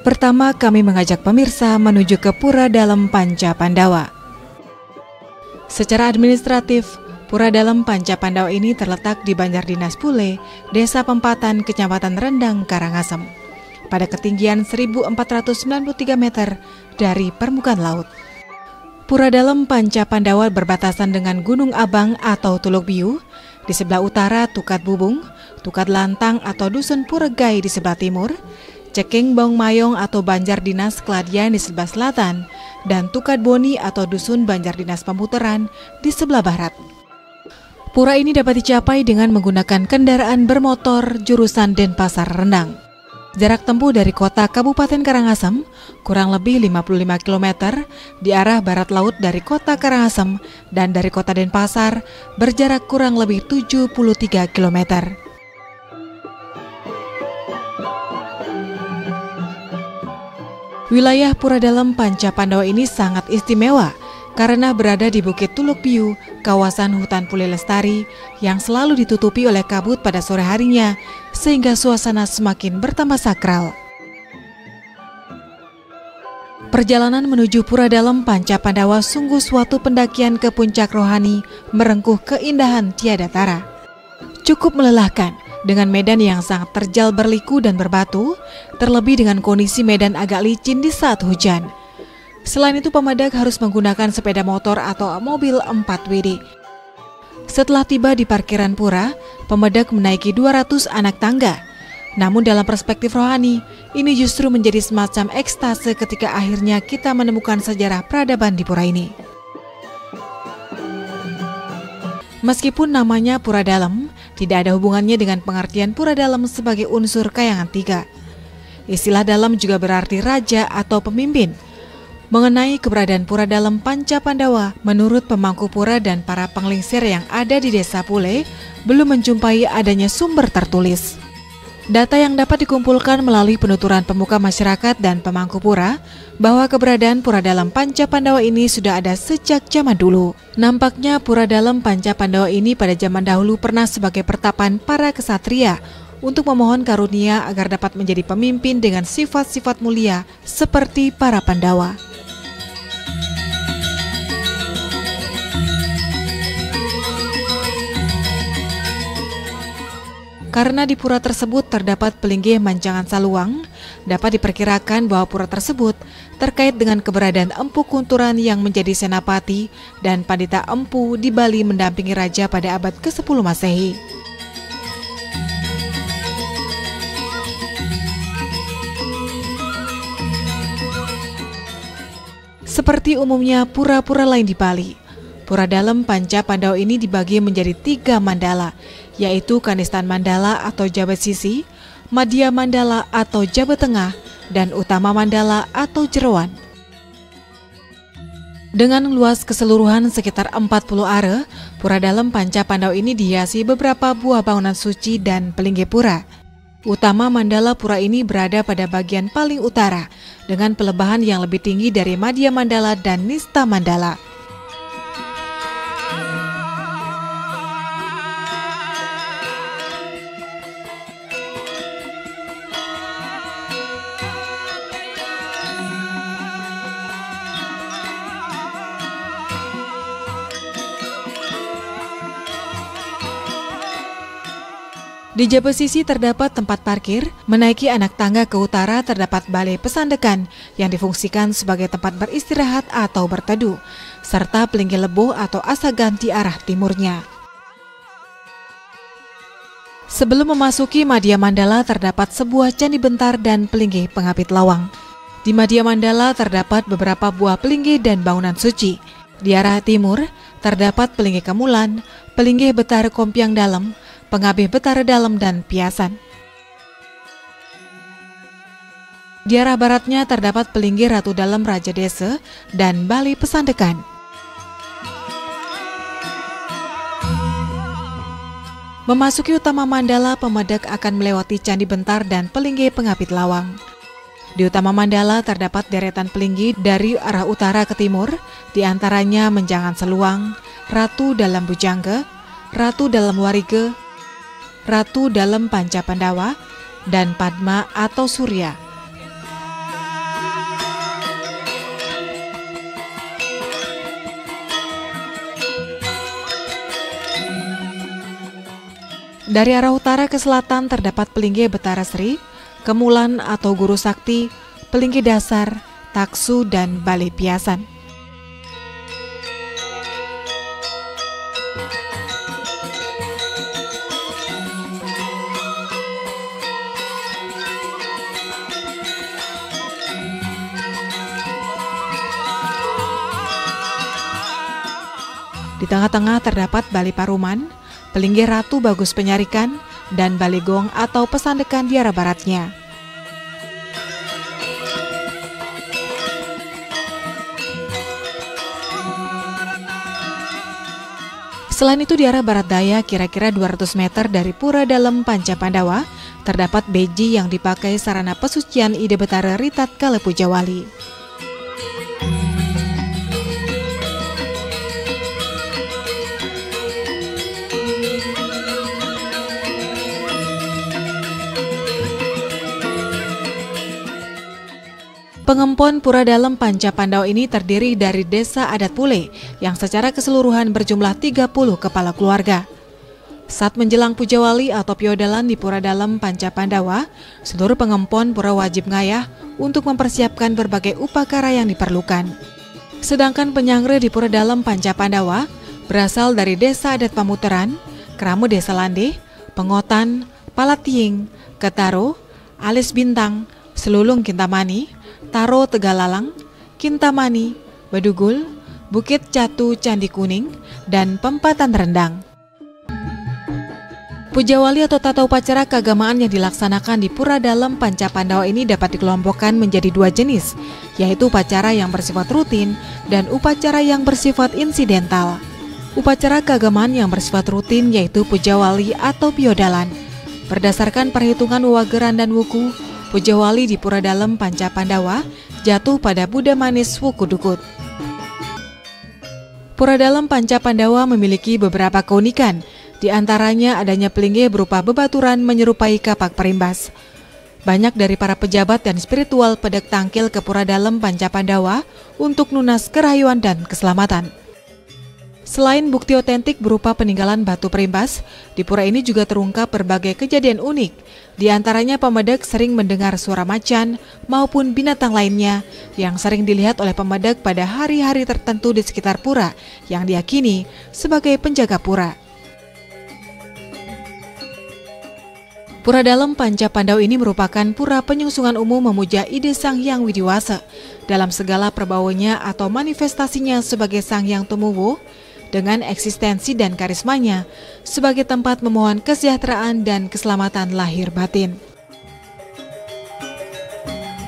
Pertama, kami mengajak pemirsa menuju ke Pura Dalem Panca Pandawa. Secara administratif, Pura Dalem Panca Pandawa ini terletak di Banjar Dinas Pule, Desa Pempatan, Kecamatan Rendang, Karangasem, pada ketinggian 1493 meter dari permukaan laut. Pura Dalem Panca Pandawa berbatasan dengan Gunung Abang atau Tuluk Biu, di sebelah utara Tukat Bubung, Tukat Lantang atau Dusun Puregai di sebelah timur, Ceking Baung Mayong atau Banjar Dinas Keladian di sebelah selatan, dan Tukat Boni atau Dusun Banjar Dinas Pemutaran di sebelah barat. Pura ini dapat dicapai dengan menggunakan kendaraan bermotor jurusan Denpasar Rendang. Jarak tempuh dari kota Kabupaten Karangasem kurang lebih 55 km di arah barat laut dari kota Karangasem, dan dari kota Denpasar berjarak kurang lebih 73 km. Wilayah Pura Dalem Panca Pandawa ini sangat istimewa karena berada di Bukit Tuluk Biu, kawasan hutan Pule Lestari yang selalu ditutupi oleh kabut pada sore harinya, sehingga suasana semakin bertambah sakral. Perjalanan menuju Pura Dalem Panca Pandawa sungguh suatu pendakian ke puncak rohani merengkuh keindahan tiada tara. Cukup melelahkan dengan medan yang sangat terjal berliku dan berbatu, terlebih dengan kondisi medan agak licin di saat hujan. Selain itu, pemandak harus menggunakan sepeda motor atau mobil 4WD. Setelah tiba di parkiran pura, pemandak menaiki 200 anak tangga. Namun dalam perspektif rohani, ini justru menjadi semacam ekstase ketika akhirnya kita menemukan sejarah peradaban di pura ini. Meskipun namanya Pura Dalem, tidak ada hubungannya dengan pengertian Pura Dalem sebagai unsur kayangan tiga. Istilah Dalem juga berarti raja atau pemimpin. Mengenai keberadaan Pura Dalem Panca Pandawa, menurut pemangku pura dan para penglingsir yang ada di Desa Pule, belum menjumpai adanya sumber tertulis. Data yang dapat dikumpulkan melalui penuturan pemuka masyarakat dan pemangku pura bahwa keberadaan Pura Dalem Panca Pandawa ini sudah ada sejak zaman dulu. Nampaknya Pura Dalem Panca Pandawa ini pada zaman dahulu pernah sebagai pertapan para kesatria untuk memohon karunia agar dapat menjadi pemimpin dengan sifat-sifat mulia seperti para Pandawa. Karena di pura tersebut terdapat pelinggih Mancangan Saluang, dapat diperkirakan bahwa pura tersebut terkait dengan keberadaan Empu Kunturan yang menjadi senapati dan Pandita Empu di Bali mendampingi raja pada abad ke-10 Masehi. Seperti umumnya pura-pura lain di Bali, Pura Dalem Panca Pandawa ini dibagi menjadi 3 mandala, yaitu Kanistan Mandala atau Jabat Sisi, Madya Mandala atau Jabat Tengah, dan Utama Mandala atau Jeroan. Dengan luas keseluruhan sekitar 40 are, Pura Dalem Panca Pandawa ini dihiasi beberapa buah bangunan suci dan pelinggih pura. Utama Mandala pura ini berada pada bagian paling utara, dengan pelebahan yang lebih tinggi dari Madya Mandala dan Nista Mandala. Di Jabat Sisi terdapat tempat parkir, menaiki anak tangga ke utara terdapat balai pesandekan yang difungsikan sebagai tempat beristirahat atau berteduh, serta pelinggih lebo atau asaganti arah timurnya. Sebelum memasuki Madya Mandala terdapat sebuah candi bentar dan pelinggih pengapit lawang. Di Madya Mandala terdapat beberapa buah pelinggih dan bangunan suci. Di arah timur terdapat pelinggih Kemulan, pelinggih Betara Kompiang Dalem, Pengabih Betara Dalem, dan Piasan. Di arah baratnya terdapat pelinggih Ratu Dalem Raja Desa dan Balai Pesandekan. Memasuki Utama Mandala, pemandak akan melewati Candi Bentar dan pelinggih Pengapit Lawang. Di Utama Mandala terdapat deretan pelinggih dari arah utara ke timur, di antaranya Menjangan Seluang, Ratu Dalem Bujangga, Ratu Dalem Warige, Ratu Dalem Panca Pandawa, dan Padma atau Surya. Dari arah utara ke selatan terdapat Pelingge Betara Sri, Kemulan atau Guru Sakti, Pelingge Dasar, Taksu, dan Bali Piasan. Di tengah-tengah terdapat Bali Paruman, Pelingge Ratu Bagus Penyarikan, dan Bali Gong atau Pesandekan di arah baratnya. Selain itu di arah barat daya kira-kira 200 meter dari Pura Dalem Panca Pandawa, terdapat beji yang dipakai sarana pesucian Ide Betara Ritat Kale Pujawali. Pengempon Pura Dalem Panca Pandawa ini terdiri dari desa adat Pule yang secara keseluruhan berjumlah 30 kepala keluarga. Saat menjelang Pujawali atau Piodalan di Pura Dalem Panca Pandawa, seluruh pengempon pura wajib ngayah untuk mempersiapkan berbagai upacara yang diperlukan. Sedangkan penyangre di Pura Dalem Panca Pandawa berasal dari desa adat Pamuteran, Keramu Desa Lande, Pengotan, Palatiing, Ketaro, Alis Bintang, Selulung Kintamani, Taro Tegalalang, Kintamani, Badugul, Bukit Catu Candi Kuning, dan Pempatan Rendang. Pujawali atau tata upacara keagamaan yang dilaksanakan di Pura Dalem Panca Pandawa ini dapat dikelompokkan menjadi dua jenis, yaitu upacara yang bersifat rutin dan upacara yang bersifat insidental. Upacara keagamaan yang bersifat rutin yaitu Pujawali atau Piodalan. Berdasarkan perhitungan Wageran dan Wuku, Pujawali di Pura Dalem Panca Pandawa jatuh pada Buddha Manis Wuku Dukut. Pura Dalem Panca Pandawa memiliki beberapa keunikan, di antaranya adanya pelingge berupa bebaturan menyerupai kapak perimbas. Banyak dari para pejabat dan spiritual pedek tangkil ke Pura Dalem Panca Pandawa untuk nunas kerayuan dan keselamatan. Selain bukti otentik berupa peninggalan batu perimbas, di pura ini juga terungkap berbagai kejadian unik. Di antaranya pemedek sering mendengar suara macan maupun binatang lainnya yang sering dilihat oleh pemedek pada hari-hari tertentu di sekitar pura yang diyakini sebagai penjaga pura. Pura Dalem Panca Pandawa ini merupakan pura penyungsungan umum memuja ide Sang Hyang Widiwasa dalam segala perbauannya atau manifestasinya sebagai Sang Hyang Tumuwu, dengan eksistensi dan karismanya sebagai tempat memohon kesejahteraan dan keselamatan lahir batin.